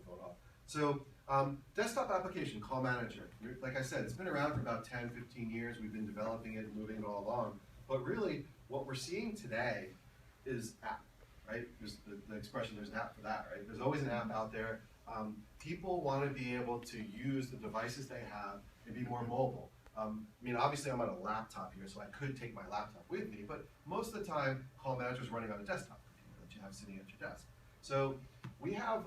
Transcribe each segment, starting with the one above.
phone off. So desktop application, Call Manager. Like I said, it's been around for about 10, 15 years. We've been developing it and moving it all along. But really, what we're seeing today is app, right? There's the expression, there's an app for that, right? There's always an app out there. People want to be able to use the devices they have and be more mobile. I mean, obviously I'm on a laptop here, so I could take my laptop with me, but most of the time, Call Manager is running on a desktop computer that you have sitting at your desk. So we have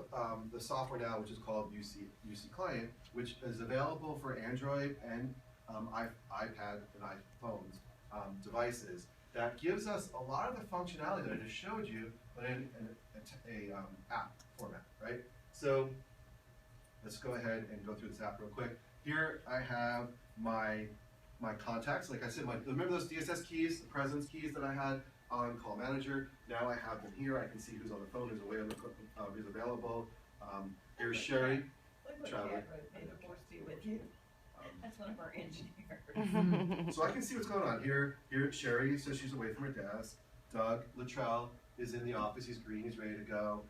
the software now, which is called UC Client, which is available for Android and iPad and iPhones devices. That gives us a lot of the functionality that I just showed you, but in a app format, right? So let's go ahead and go through this app real quick. Here I have my contacts. Like I said, remember those DSS keys, the presence keys that I had on Call Manager? Now I have them here. I can see who's on the phone, who's away on the who's available. Here's Sherry. Traveling. With you. That's one of our engineers. So I can see what's going on here. Here, Sherry says she's away from her desk. Doug Luttrell is in the office. He's green. He's ready to go.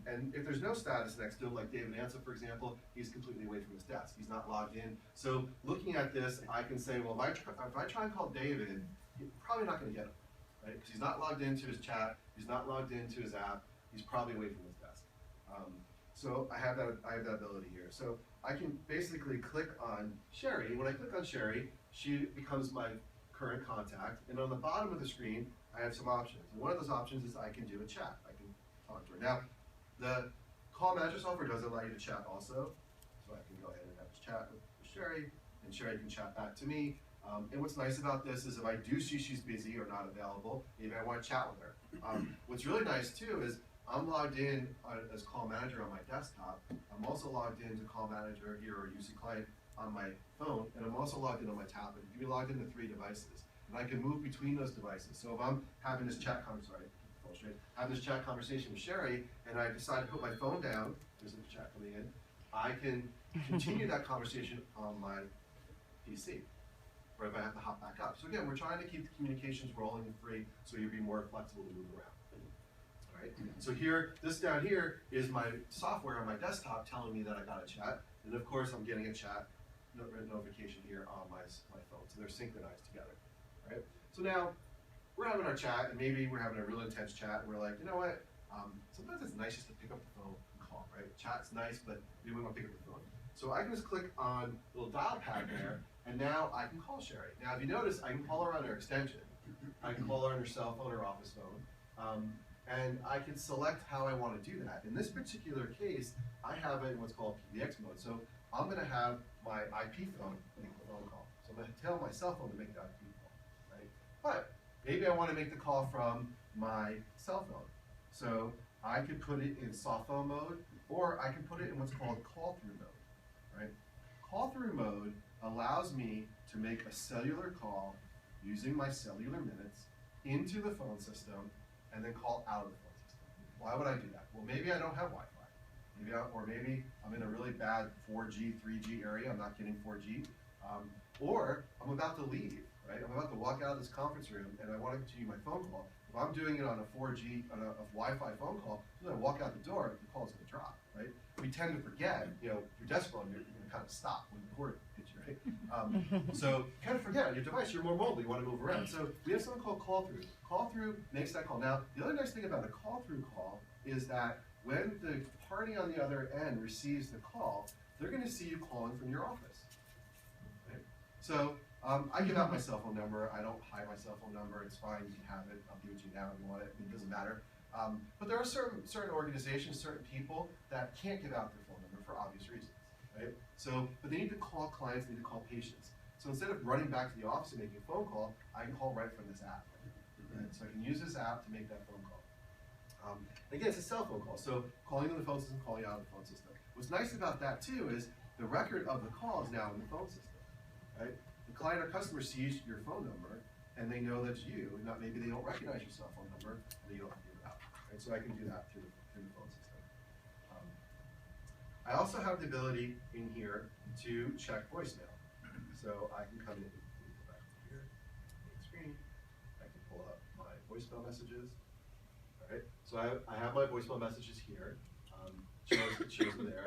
And if there's no status next to him, like David Ansa, for example, he's completely away from his desk. He's not logged in. So looking at this, I can say, well, if I try and call David, he's probably not going to get him, right? Because he's not logged into his chat. He's not logged into his app. He's probably away from his desk. So I have that ability here. So I can basically click on Sherry. When I click on Sherry, she becomes my current contact. And on the bottom of the screen, I have some options. And one of those options is I can do a chat. I can talk to her. Now, the Call Manager software does allow you to chat also. So I can go ahead and have a chat with Sherry, and Sherry can chat back to me. And what's nice about this is if I do see she's busy or not available, maybe I want to chat with her. What's really nice too is I'm logged in as Call Manager on my desktop. I'm also logged into Call Manager here or UC Client on my phone, and I'm also logged in on my tablet. You can be logged into 3 devices, and I can move between those devices. So if I'm having this chat having this chat conversation with Sherry, and I decide to put my phone down, there's a chat coming in, I can continue that conversation on my PC, or if I have to hop back up. So again, we're trying to keep the communications rolling and free so you'll be more flexible to move around. All right? So here, this down here is my software on my desktop telling me that I got a chat, and of course I'm getting a chat notification here on my phone, so they're synchronized together. All right? So now, we're having our chat, and maybe we're having a real intense chat, and we're like, you know what, sometimes it's nice just to pick up the phone and call, right? Chat's nice, but maybe we want to pick up the phone. So I can just click on the little dial pad there, and now I can call Sherry. Now, if you notice, I can call her on her extension. I can call her on her cell phone or office phone, and I can select how I want to do that. In this particular case, I have it in what's called PBX mode. So I'm going to have my IP phone make the phone call. So I'm going to tell my cell phone to make the IP call, right? But maybe I want to make the call from my cell phone. So I could put it in soft phone mode, or I can put it in what's called call-through mode, right? Call-through mode allows me to make a cellular call using my cellular minutes into the phone system and then call out of the phone system. Why would I do that? Well, maybe I don't have Wi-Fi. Or maybe I'm in a really bad 4G, 3G area, I'm not getting 4G. Or I'm about to leave, right? I'm about to walk out of this conference room and I want to continue my phone call. If I'm doing it on a 4G, on a Wi-Fi phone call, when I walk out the door, the call's going to drop, right? We tend to forget, your desk phone, you're going to kind of stop when the cord hits you, right? So you kind of forget on your device, you're more mobile, you want to move around. So we have something called call-through. Call-through makes that call. Now, the other nice thing about a call-through call is that when the party on the other end receives the call, they're going to see you calling from your office. Right? So I give out my cell phone number. I don't hide my cell phone number. It's fine. You can have it. I'll give it to you now if you want it. It doesn't matter. But there are certain organizations, certain people that can't give out their phone number for obvious reasons. Right? So, but they need to call clients. They need to call patients. So instead of running back to the office and making a phone call, I can call right from this app. Right? So I can use this app to make that phone call. Again, it's a cell phone call, so calling on the phone system, calling out of the phone system. What's nice about that too is the record of the call is now in the phone system, right? The client or customer sees your phone number and they know that's you, and not maybe they don't recognize your cell phone number and you don't have to give it out, right? So I can do that through the phone system. I also have the ability in here to check voicemail. So I can come in, go back here, main screen, I can pull up my voicemail messages. Right? So I have my voicemail messages here. It shows me there.